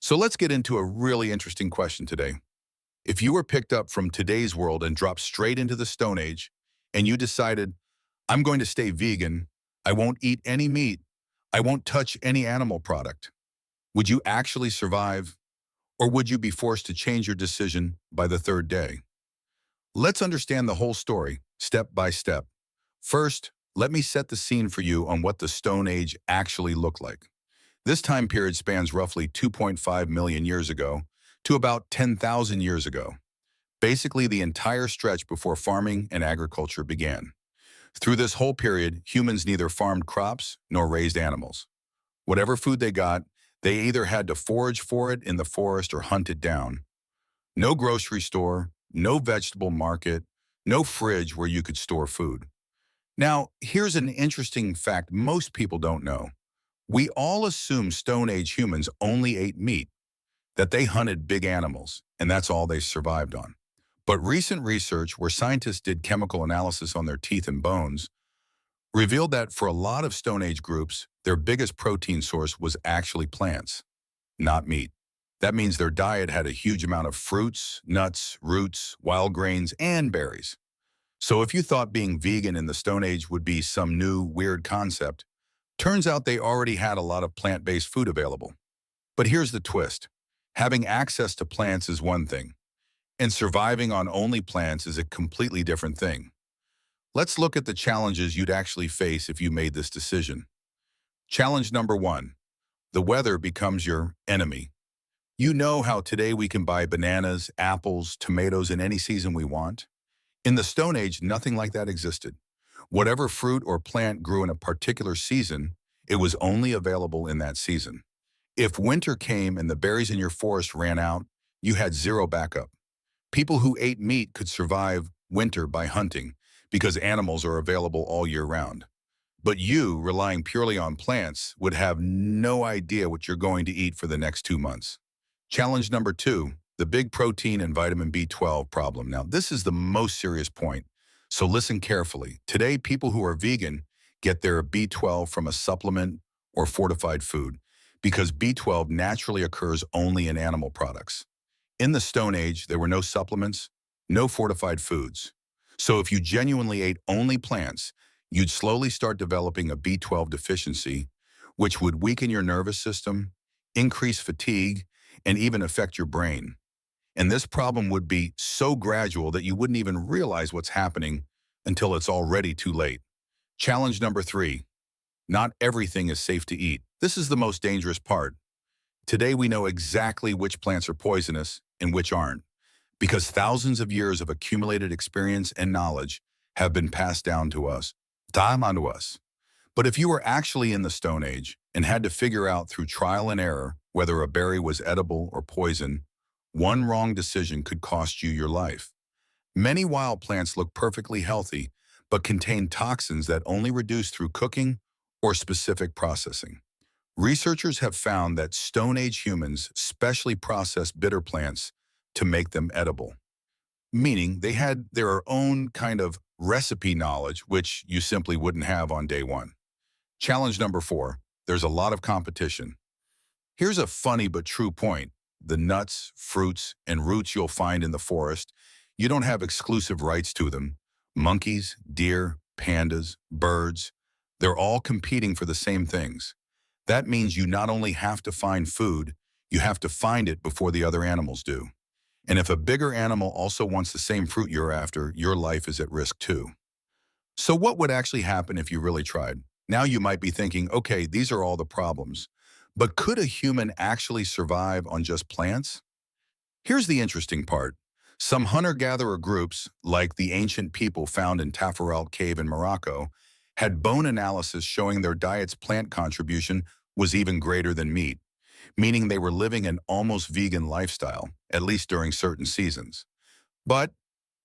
So let's get into a really interesting question today. If you were picked up from today's world and dropped straight into the Stone Age, and you decided, I'm going to stay vegan, I won't eat any meat, I won't touch any animal product, would you actually survive? Or would you be forced to change your decision by the third day? Let's understand the whole story, step by step. First, let me set the scene for you on what the Stone Age actually looked like. This time period spans roughly 2.5 million years ago to about 10,000 years ago, basically the entire stretch before farming and agriculture began. Through this whole period, humans neither farmed crops nor raised animals. Whatever food they got, they either had to forage for it in the forest or hunt it down. No grocery store, no vegetable market, no fridge where you could store food. Now, here's an interesting fact most people don't know. We all assume Stone Age humans only ate meat, that they hunted big animals, and that's all they survived on. But recent research, where scientists did chemical analysis on their teeth and bones, revealed that for a lot of Stone Age groups, their biggest protein source was actually plants, not meat. That means their diet had a huge amount of fruits, nuts, roots, wild grains, and berries. So if you thought being vegan in the Stone Age would be some new, weird concept, turns out they already had a lot of plant-based food available. But here's the twist. Having access to plants is one thing, and surviving on only plants is a completely different thing. Let's look at the challenges you'd actually face if you made this decision. Challenge number one, the weather becomes your enemy. You know how today we can buy bananas, apples, tomatoes in any season we want? In the Stone Age, nothing like that existed. Whatever fruit or plant grew in a particular season, it was only available in that season. If winter came and the berries in your forest ran out, you had zero backup. People who ate meat could survive winter by hunting because animals are available all year round. But you, relying purely on plants, would have no idea what you're going to eat for the next 2 months. Challenge number two, the big protein and vitamin B12 problem. Now, this is the most serious point, so listen carefully. Today, people who are vegan get their B12 from a supplement or fortified food because B12 naturally occurs only in animal products. In the Stone Age, there were no supplements, no fortified foods. So if you genuinely ate only plants, you'd slowly start developing a B12 deficiency, which would weaken your nervous system, increase fatigue, and even affect your brain. And this problem would be so gradual that you wouldn't even realize what's happening until it's already too late. Challenge number three, not everything is safe to eat. This is the most dangerous part. Today we know exactly which plants are poisonous and which aren't, because thousands of years of accumulated experience and knowledge have been passed down to us, onto us. But if you were actually in the Stone Age and had to figure out through trial and error whether a berry was edible or poison, one wrong decision could cost you your life. Many wild plants look perfectly healthy, but contain toxins that only reduce through cooking or specific processing. Researchers have found that Stone Age humans specially processed bitter plants to make them edible, meaning they had their own kind of recipe knowledge, which you simply wouldn't have on day one. Challenge number four, there's a lot of competition. Here's a funny but true point. The nuts, fruits, and roots you'll find in the forest, you don't have exclusive rights to them. Monkeys, deer, pandas, birds, they're all competing for the same things. That means you not only have to find food, you have to find it before the other animals do. And if a bigger animal also wants the same fruit you're after, your life is at risk too. So what would actually happen if you really tried? Now you might be thinking, okay, these are all the problems. But could a human actually survive on just plants? Here's the interesting part. Some hunter-gatherer groups, like the ancient people found in Taforalt Cave in Morocco, had bone analysis showing their diet's plant contribution was even greater than meat, meaning they were living an almost vegan lifestyle, at least during certain seasons. But,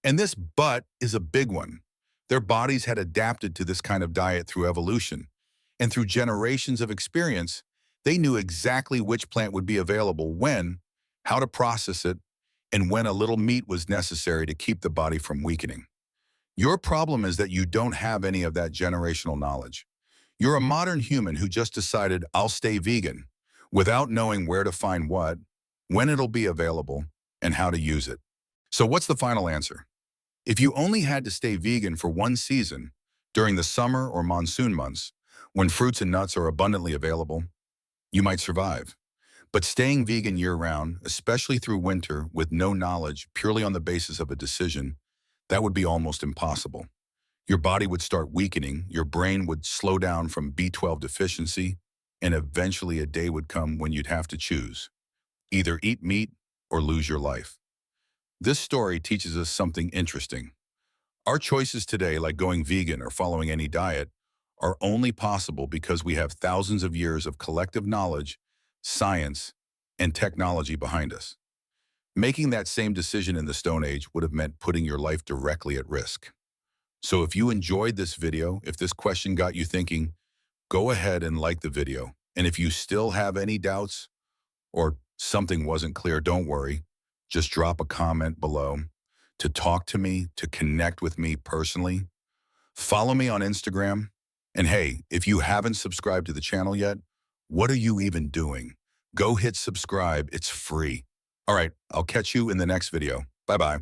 and this but is a big one, their bodies had adapted to this kind of diet through evolution, and through generations of experience, they knew exactly which plant would be available when, how to process it, and when a little meat was necessary to keep the body from weakening. Your problem is that you don't have any of that generational knowledge. You're a modern human who just decided, I'll stay vegan, without knowing where to find what, when it'll be available, and how to use it. So what's the final answer? If you only had to stay vegan for one season, during the summer or monsoon months, when fruits and nuts are abundantly available, you might survive. But staying vegan year-round, especially through winter with no knowledge purely on the basis of a decision, that would be almost impossible. Your body would start weakening, your brain would slow down from B12 deficiency, and eventually a day would come when you'd have to choose. Either eat meat or lose your life. This story teaches us something interesting. Our choices today, like going vegan or following any diet, are only possible because we have thousands of years of collective knowledge, science, and technology behind us. Making that same decision in the Stone Age would have meant putting your life directly at risk. So if you enjoyed this video, if this question got you thinking, go ahead and like the video. And if you still have any doubts or something wasn't clear, don't worry. Just drop a comment below to talk to me, to connect with me personally. Follow me on Instagram. And hey, if you haven't subscribed to the channel yet, what are you even doing? Go hit subscribe. It's free. All right, I'll catch you in the next video. Bye-bye.